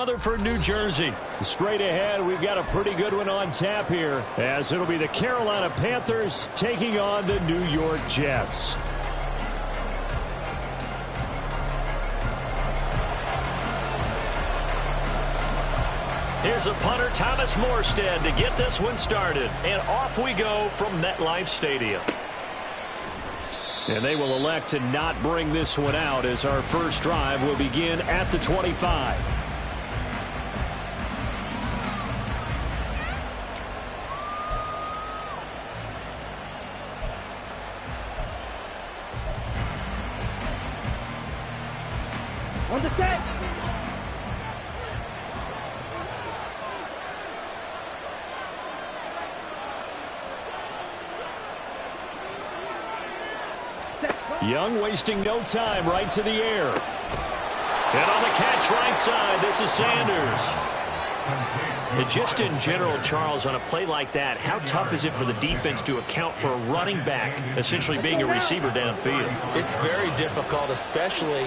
Another for New Jersey. Straight ahead, we've got a pretty good one on tap here, as it'll be the Carolina Panthers taking on the New York Jets. Here's a punter, Thomas Morstead, to get this one started. And off we go from MetLife Stadium. And they will elect to not bring this one out, as our first drive will begin at the 25. On the set. Young wasting no time, right to the air. And on the catch right side, this is Sanders. And just in general, Charles, on a play like that, how tough is it for the defense to account for a running back essentially being a receiver downfield? It's very difficult, especially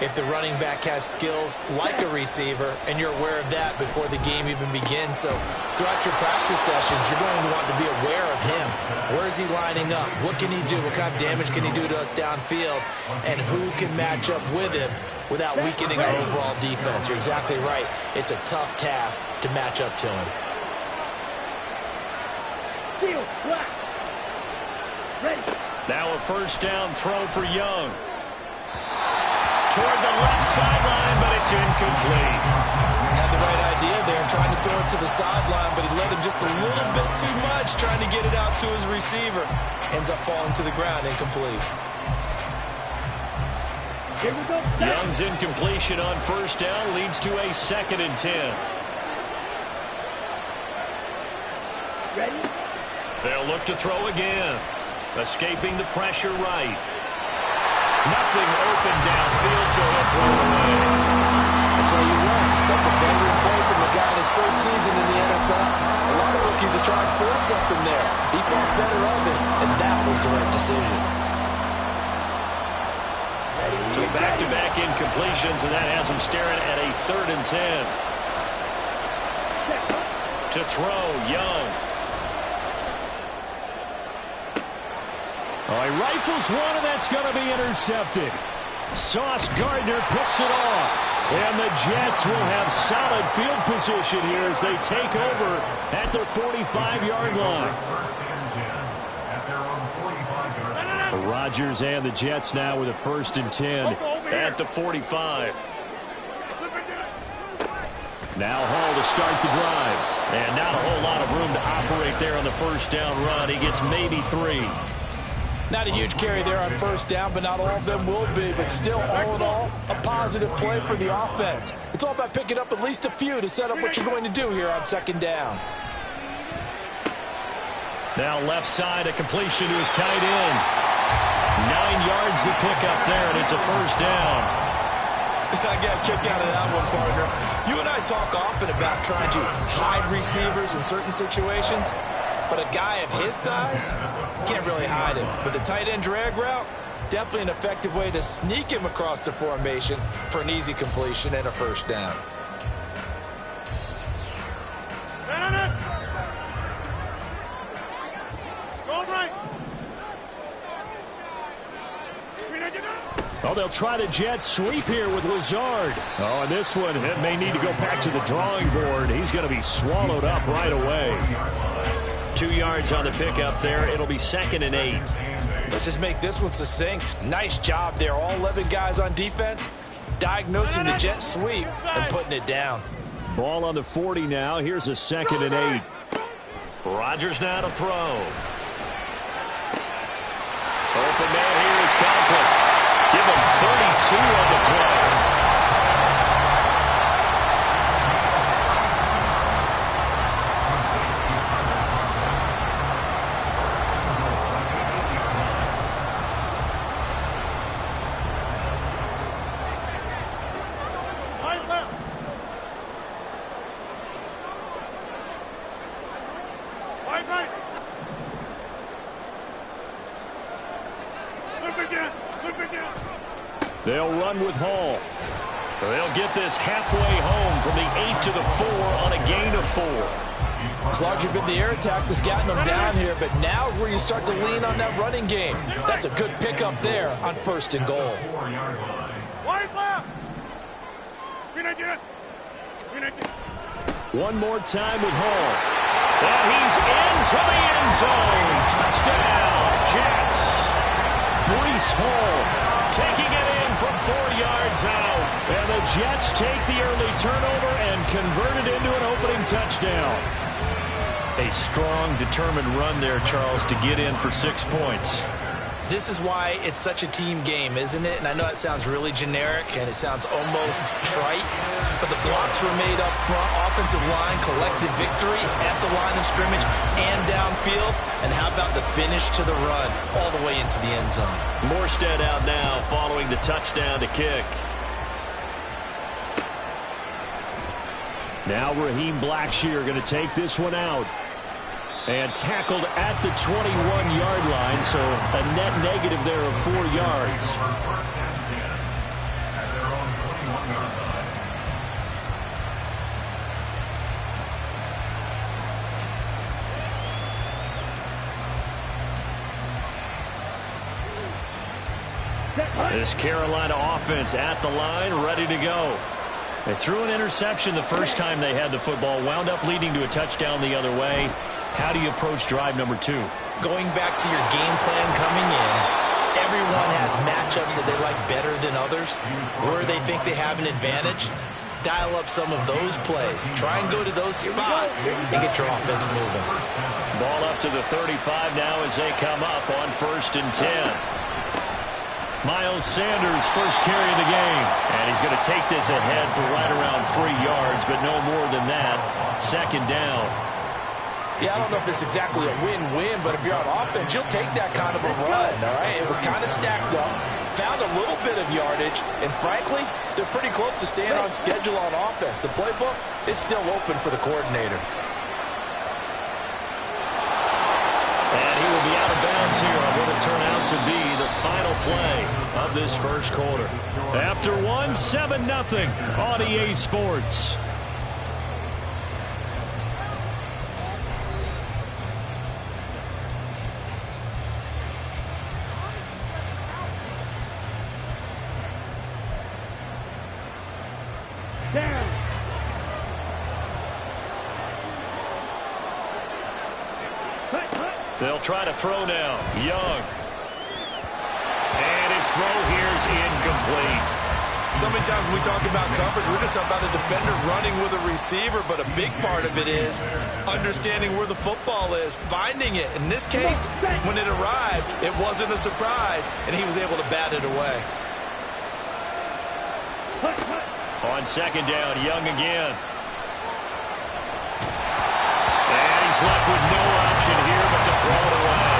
if the running back has skills like a receiver, and you're aware of that before the game even begins. So throughout your practice sessions, you're going to want to be aware of him. Where is he lining up? What can he do? What kind of damage can he do to us downfield? And who can match up with him without weakening our overall defense? You're exactly right. It's a tough task to match up to him. Now a first down throw for Young. Toward the left sideline, but it's incomplete. Had the right idea there, trying to throw it to the sideline, but he led him just a little bit too much, trying to get it out to his receiver. Ends up falling to the ground, incomplete. Here we go. Young's incompletion on first down leads to a 2nd and 10. Ready? They'll look to throw again. Escaping the pressure right. Nothing open downfield, so he'll throw it away. I tell you what, that's a veteran play from the guy in his first season in the NFL. A lot of rookies are trying to force something there. He thought better of it, and that was the right decision. So back-to-back incompletions, and that has him staring at a 3rd and 10. To throw, Young. Oh, he rifles one, and that's going to be intercepted. Sauce Gardner picks it off. And the Jets will have solid field position here as they take over at their 45-yard line. Rodgers and the Jets now with a 1st and 10 at the 45. Now Hall to start the drive. And not a whole lot of room to operate there on the first down run. He gets maybe 3. Not a huge carry there on first down, but not all of them will be. But still, all in all, a positive play for the offense. It's all about picking up at least a few to set up what you're going to do here on 2nd down. Now left side, a completion to his tight end. 9 yards to pick up there, and it's a first down. I got a kick out of that one, partner. You and I talk often about trying to hide receivers in certain situations. But a guy of his size, can't really hide him. But the tight end drag route, definitely an effective way to sneak him across the formation for an easy completion and a first down. Oh, they'll try the Jets sweep here with Lazard. Oh, and this one, it may need to go back to the drawing board. He's going to be swallowed up right away. 2 yards on the pickup there. It'll be 2nd and 8. Let's just make this one succinct. Nice job there. All 11 guys on defense diagnosing the jet sweep and putting it down. Ball on the 40 now. Here's a 2nd and 8. Rodgers now to throw. Open man here is Conklin. Give him 32 on the play. They'll run with Hall. They'll get this halfway home from the 8 to the 4 on a gain of 4. It's largely been the air attack that's gotten them down here, but now is where you start to lean on that running game. That's a good pickup there on 1st and goal. One more time with Hall. And he's into the end zone. Touchdown, Jets. Breece Hall taking it in from 4 yards out. And the Jets take the early turnover and convert it into an opening touchdown. A strong, determined run there, Charles, to get in for 6 points. This is why it's such a team game, isn't it? And I know it sounds really generic and it sounds almost trite, but the blocks were made up front, offensive line, collective victory at the line of scrimmage and downfield. And how about the finish to the run all the way into the end zone? Morstead out now following the touchdown to kick. Now Raheem Blackshear going to take this one out. And tackled at the 21-yard line, so a net negative there of 4 yards. This Carolina offense at the line, ready to go. They threw an interception the first time they had the football, wound up leading to a touchdown the other way. How do you approach drive number 2? Going back to your game plan coming in, everyone has matchups that they like better than others, where they think they have an advantage. Dial up some of those plays. Try and go to those spots and get your offense moving. Ball up to the 35 now as they come up on 1st and 10. Miles Sanders first carry of the game. And he's going to take this ahead for right around 3 yards, but no more than that. 2nd down. Yeah, I don't know if it's exactly a win-win, but if you're on offense, you'll take that kind of a run, all right? It was kind of stacked up, found a little bit of yardage, and frankly, they're pretty close to staying on schedule on offense. The playbook is still open for the coordinator. And he will be out of bounds here on what will turn out to be the final play of this first quarter. After one, 7-0 on EA Sports. They'll try to throw now. Young. And his throw here is incomplete. So many times when we talk about coverage, we're just about a defender running with a receiver, but a big part of it is understanding where the football is, finding it. In this case, when it arrived, it wasn't a surprise, and he was able to bat it away. On 2nd down, Young again. And he's left with no option here but to throw it away.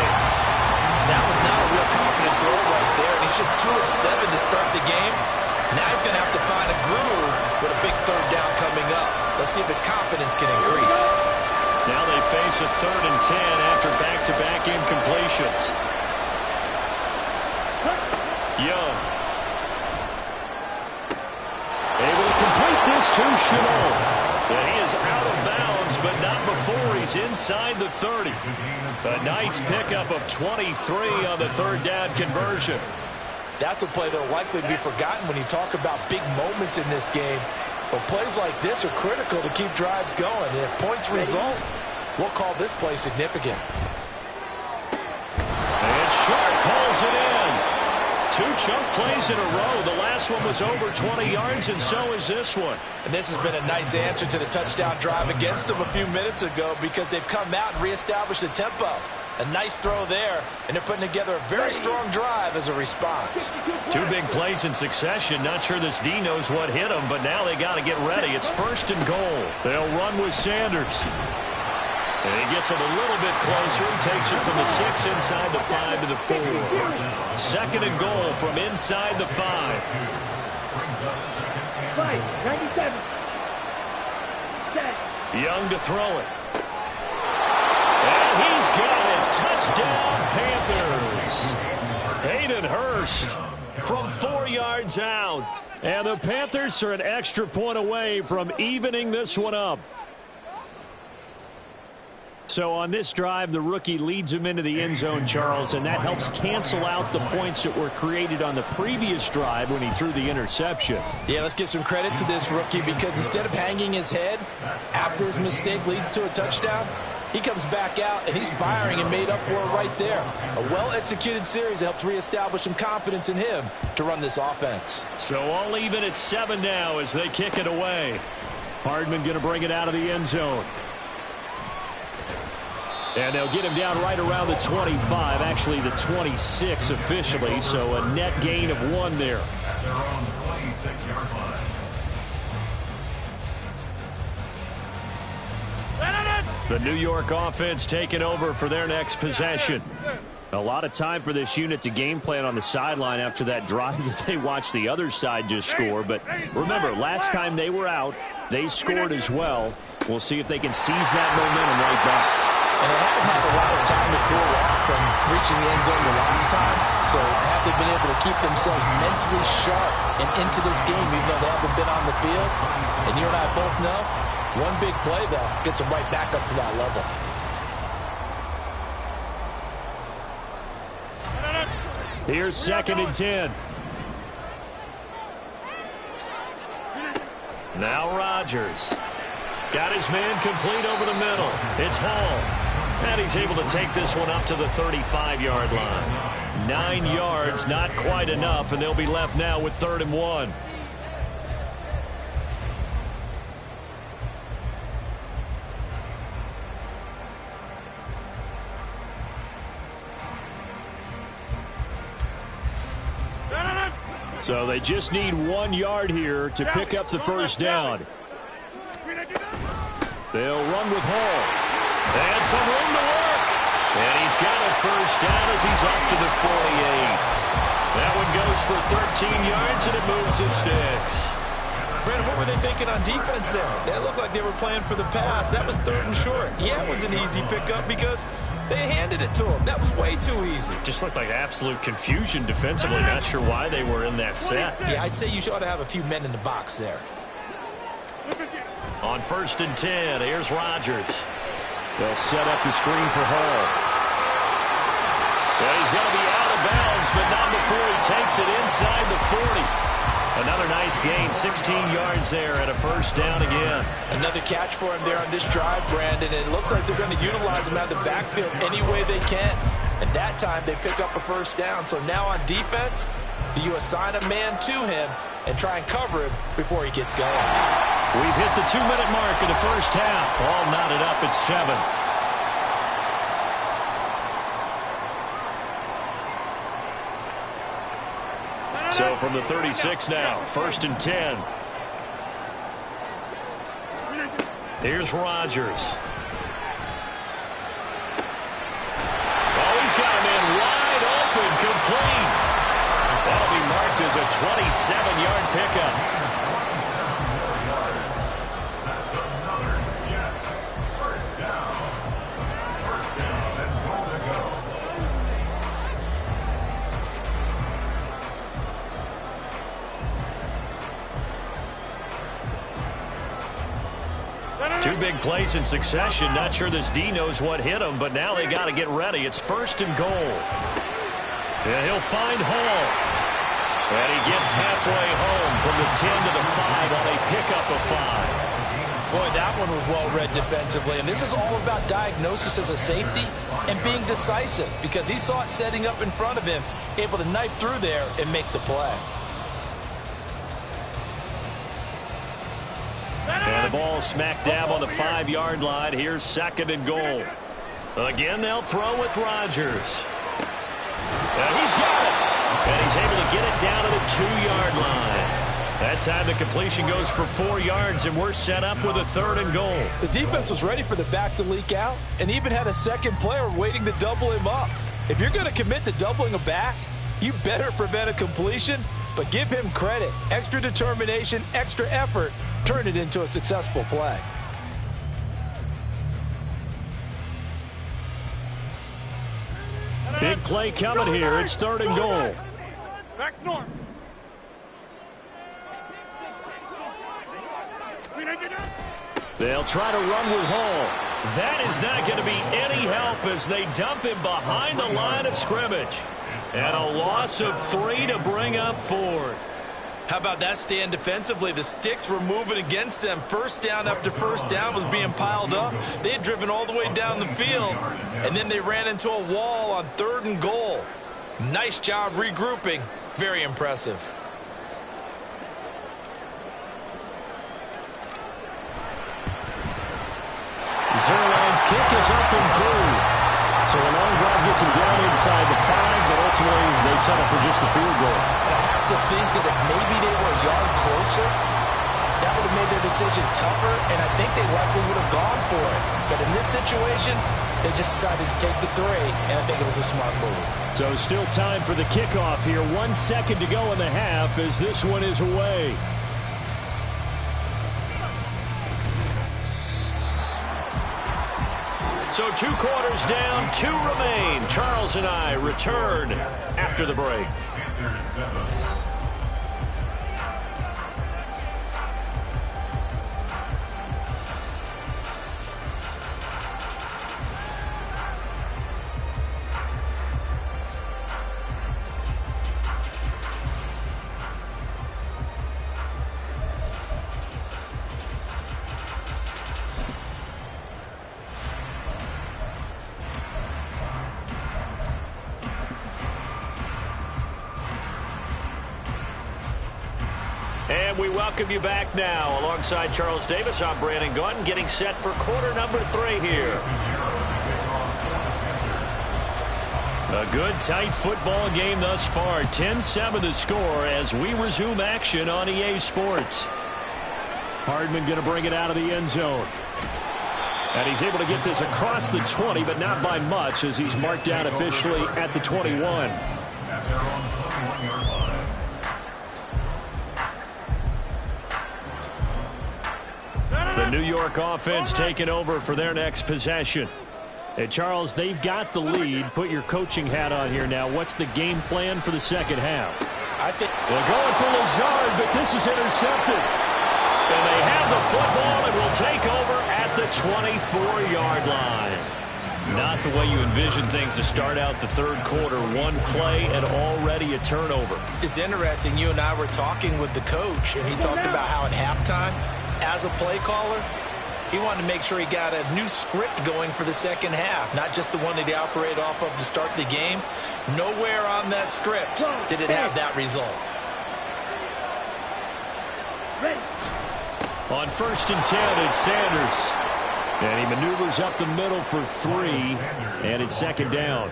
That was not a real confident throw right there, and he's just 2 of 7 to start the game. Now he's going to have to find a groove with a big 3rd down coming up. Let's see if his confidence can increase. Now they face a 3rd and 10 after back-to-back incompletions. Young. Able to complete this to Shenault. And he is out of bounds, but not before he's inside the 30. A nice pickup of 23 on the 3rd down conversion. That's a play that will likely be forgotten when you talk about big moments in this game. But plays like this are critical to keep drives going. And if points result, we'll call this play significant. And Sharp calls it in. 2 chunk plays in a row. The last one was over 20 yards, and so is this one. And this has been a nice answer to the touchdown drive against them a few minutes ago because they've come out and reestablished the tempo. A nice throw there, and they're putting together a very strong drive as a response. 2 big plays in succession. Not sure this D knows what hit them, but now they got to get ready. It's 1st and goal. They'll run with Sanders. And he gets it a little bit closer. He takes it from the 6 inside the 5 to the 4. 2nd and goal from inside the 5. 97. Young to throw it. And he's got it. Touchdown, Panthers. Hayden Hurst from 4 yards out. And the Panthers are an extra point away from evening this one up. So on this drive, the rookie leads him into the end zone, Charles, and that helps cancel out the points that were created on the previous drive when he threw the interception. Yeah, let's give some credit to this rookie because instead of hanging his head after his mistake leads to a touchdown, he comes back out and he's firing and made up for it right there. A well-executed series that helps reestablish some confidence in him to run this offense. So all even at 7 now as they kick it away. Hardman going to bring it out of the end zone. And they'll get him down right around the 25, actually the 26 officially, so a net gain of 1 there. At their own 26-yard line. The New York offense taking over for their next possession. A lot of time for this unit to game plan on the sideline after that drive that they watched the other side just score. But remember, last time they were out, they scored as well. We'll see if they can seize that momentum right back. And they haven't had a lot of time to cool off from reaching the end zone the last time. So have they been able to keep themselves mentally sharp and into this game even though they haven't been on the field? And you and I both know, one big play, though, gets them right back up to that level. Here's 2nd and 10. Now Rodgers. Got his man complete over the middle. It's Hall. And he's able to take this one up to the 35-yard line. 9 yards, not quite enough, and they'll be left now with 3rd and 1. So they just need 1 yard here to pick up the first down. They'll run with Hall. And some room to work. And he's got a first down as he's up to the 48. That one goes for 13 yards, and it moves the sticks. Brandon, what were they thinking on defense there? That looked like they were playing for the pass. That was 3rd and short. Yeah, it was an easy pickup because they handed it to him. That was way too easy. Just looked like absolute confusion defensively. Not sure why they were in that set. Yeah, I'd say you ought to have a few men in the box there. On 1st and 10, here's Rodgers. They'll set up the screen for Hall. Well, he's going to be out of bounds, but not before he takes it inside the 40. Another nice gain, 16 yards there, and a first down again. Another catch for him there on this drive, Brandon. It looks like they're going to utilize him out of the backfield any way they can. And that time they pick up a first down. So now on defense, do you assign a man to him and try and cover him before he gets going? We've hit the 2-minute mark in the first half. All knotted up at 7. So from the 36 now, 1st and 10. Here's Rodgers. Oh, he's got him in wide open, complete. That'll be marked as a 27-yard pickup. Two big plays in succession. Not sure this D knows what hit him, but now they got to get ready. It's 1st and goal. And he'll find Hall. And he gets halfway home from the 10 to the 5 on a pickup of 5. Boy, that one was well read defensively. And this is all about diagnosis as a safety and being decisive because he saw it setting up in front of him, able to knife through there and make the play. And the ball smack dab on the 5-yard line. Here's 2nd and goal. Again, they'll throw with Rodgers. And he's got it. And he's able to get it down to the 2-yard line. That time the completion goes for 4 yards, and we're set up with a 3rd and goal. The defense was ready for the back to leak out and even had a second player waiting to double him up. If you're going to commit to doubling a back, you better prevent a completion, but give him credit. Extra determination, extra effort turned it into a successful play. Big play coming here. It's 3rd and goal. Back north. They'll try to run with Hall. That is not going to be any help as they dump him behind the line of scrimmage. And a loss of 3 to bring up 4th. How about that stand defensively? The sticks were moving against them. First down after first down was being piled up. They had driven all the way down the field, and then they ran into a wall on 3rd and goal. Nice job regrouping. Very impressive. Zerline's kick is up and through. So a long drive gets him down inside the 5, but ultimately they settle for just the field goal. I have to think that if maybe they were a yard closer, that would have made their decision tougher, and I think they likely would have gone for it. But in this situation, they just decided to take the 3, and I think it was a smart move. So still time for the kickoff here. 1 second to go in the half as this one is away. So 2 quarters down, 2 remain. Charles and I return after the break. And we welcome you back now. Alongside Charles Davis, I'm Brandon Gaudin, getting set for quarter number 3 here. A good, tight football game thus far. 10-7 the score as we resume action on EA Sports. Hardman going to bring it out of the end zone. And he's able to get this across the 20, but not by much as he's marked down officially at the 21. At their own 21-yard line. The New York offense taking over for their next possession. And Charles, they've got the lead. Put your coaching hat on here now. What's the game plan for the second half? I think They're going for Lazard, but this is intercepted. And they have the football and will take over at the 24-yard line. Not the way you envision things to start out the 3rd quarter. 1 play and already a turnover. It's interesting. You and I were talking with the coach, and he talked about how at halftime, as a play caller, he wanted to make sure he got a new script going for the second half, not just the one that he operated off of to start the game. Nowhere on that script did it have that result. On 1st and 10, it's Sanders. And he maneuvers up the middle for 3, and it's 2nd down.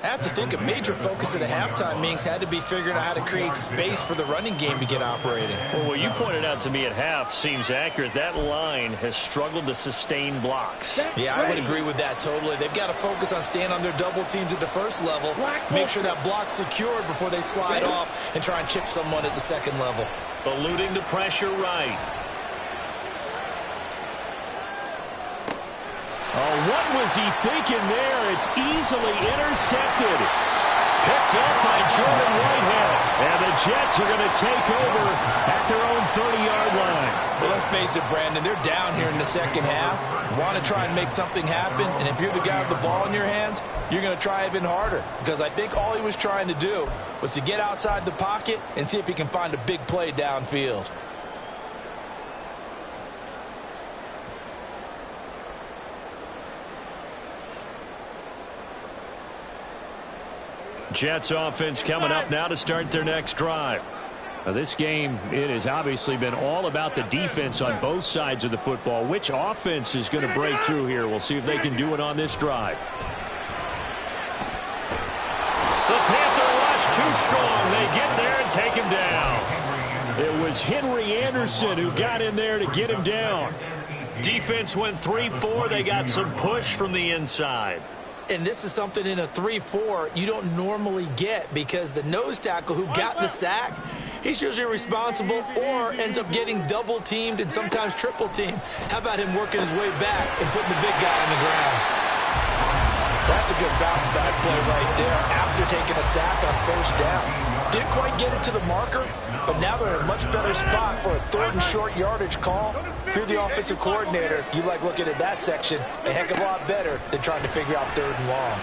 I have to think a major focus at the halftime meetings had to be figuring out how to create space for the running game to get operating. Well, what you pointed out to me at half seems accurate. That line has struggled to sustain blocks. Yeah, I would agree with that totally. They've got to focus on staying on their double teams at the first level, make sure that block's secured before they slide off and try and chip someone at the second level. Eluding the pressure right. Oh, what was he thinking there? It's easily intercepted. Picked up by Jordan Whitehead. And the Jets are going to take over at their own 30-yard line. Well, let's face it, Brandon, they're down here in the second half. Want to try and make something happen, and if you're the guy with the ball in your hands, you're going to try even harder. Because I think all he was trying to do was to get outside the pocket and see if he can find a big play downfield. Jets offense coming up now to start their next drive. Now this game, it has obviously been all about the defense on both sides of the football. Which offense is going to break through here? We'll see if they can do it on this drive. The Panther rush too strong. They get there and take him down. It was Henry Anderson who got in there to get him down. Defense went 3-4. They got some push from the inside. And this is something in a 3-4 you don't normally get because the nose tackle who got the sack, he's usually responsible or ends up getting double-teamed and sometimes triple-teamed. How about him working his way back and putting the big guy on the ground? That's a good bounce-back play right there after taking a sack on first down. Didn't quite get it to the marker, but now they're in a much better spot for a third and short yardage call. If you're the offensive coordinator, you like looking at that section a heck of a lot better than trying to figure out third and long.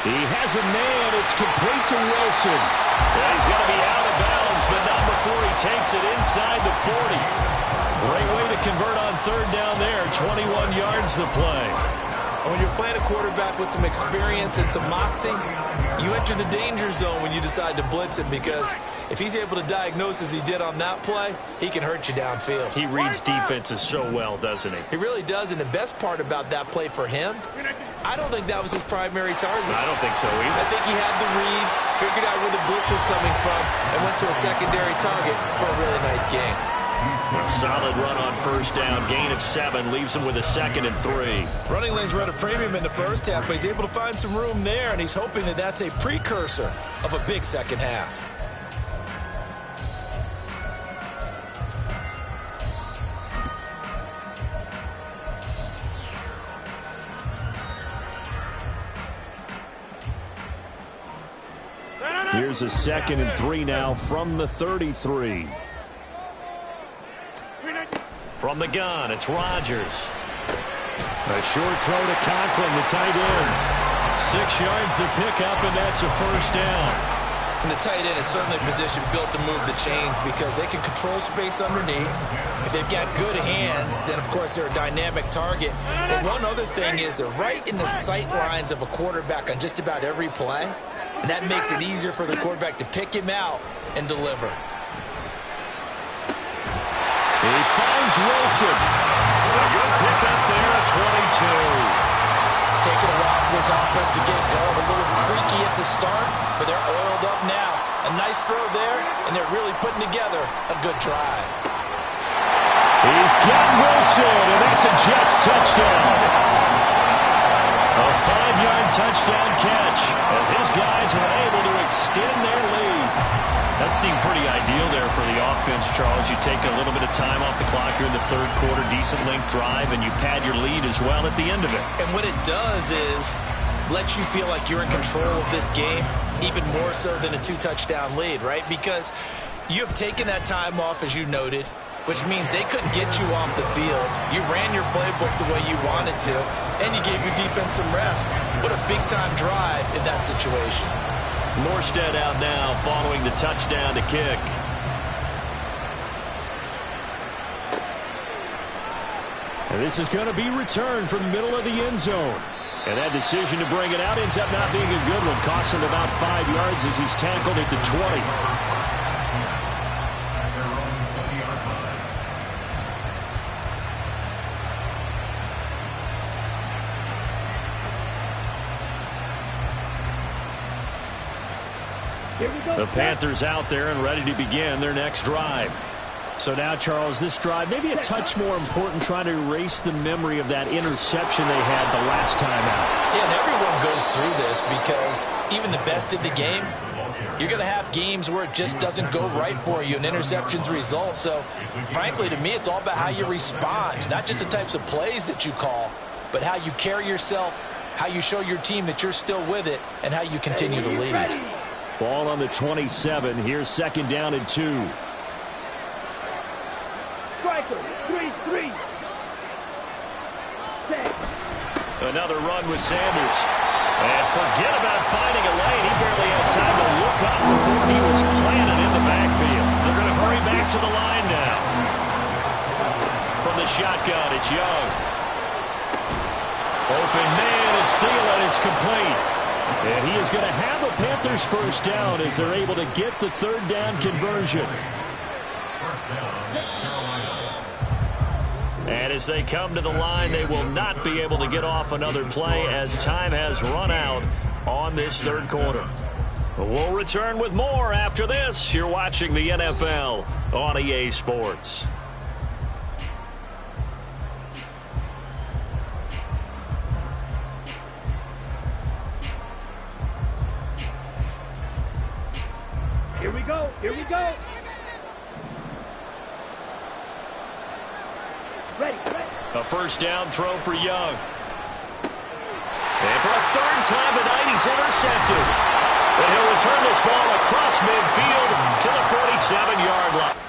He has a man. It's complete to Wilson. Yeah, he's going to be out of bounds, but not before he takes it inside the 40. Great way to convert on third down there. 21 yards the play. And when you're playing a quarterback with some experience and some moxie, you enter the danger zone when you decide to blitz him, because if he's able to diagnose as he did on that play, he can hurt you downfield. He reads defenses so well, doesn't he? He really does, and the best part about that play for him, I don't think that was his primary target. I don't think so either. I think he had the read, figured out where the blitz was coming from, and went to a secondary target for a really nice game. A solid run on first down. Gain of 7 leaves him with a 2nd and 3. Running lanes were at a premium in the first half, but he's able to find some room there, and he's hoping that that's a precursor of a big second half. Here's a 2nd and 3 now from the 33. From the gun, it's Rodgers. A short throw to Conklin, the tight end. 6 yards the pickup, and that's a first down. And the tight end is certainly a position built to move the chains because they can control space underneath. If they've got good hands, then, of course, they're a dynamic target. But one other thing is they're right in the sight lines of a quarterback on just about every play, and that makes it easier for the quarterback to pick him out and deliver. He finds Wilson. A good pickup there at 22. It's taken a while for this offense to get going. A little creaky at the start, but they're oiled up now. A nice throw there, and they're really putting together a good drive. He's got Wilson, and that's a Jets touchdown. A 5-yard touchdown catch as his guys are able to extend their lead. That seemed pretty ideal there for the offense, Charles. You take a little bit of time off the clock here in the third quarter, decent length drive, and you pad your lead as well at the end of it. And what it does is let you feel like you're in control of this game, even more so than a 2-touchdown lead, right? Because you have taken that time off, as you noted, which means they couldn't get you off the field. You ran your playbook the way you wanted to, and you gave your defense some rest. What a big-time drive in that situation. Morstead out now following the touchdown to kick. And this is going to be returned from the middle of the end zone. And that decision to bring it out ends up not being a good one. Costs him about 5 yards as he's tackled at the 20. The Panthers out there and ready to begin their next drive. So now, Charles, this drive maybe a touch more important, trying to erase the memory of that interception they had the last time out. Yeah, and everyone goes through this because even the best in the game, you're going to have games where it just doesn't go right for you and interceptions result. So, frankly, to me, it's all about how you respond, not just the types of plays that you call, but how you carry yourself, how you show your team that you're still with it, and how you continue to lead. Ball on the 27. Here's 2nd down and 2. Striker, 3-3. Another run with Sanders. And forget about finding a lane. He barely had time to look up before he was planted in the backfield. They're going to hurry back to the line now. From the shotgun, it's Young. Open man is Thielen. It's complete. And he is going to have a Panthers first down as they're able to get the 3rd down conversion. And as they come to the line, they will not be able to get off another play as time has run out on this 3rd quarter. We'll return with more after this. You're watching the NFL on EA Sports. Here we go. Here we go. Ready. A first down throw for Young. And for a third time tonight, he's intercepted. And he'll return this ball across midfield to the 47-yard line.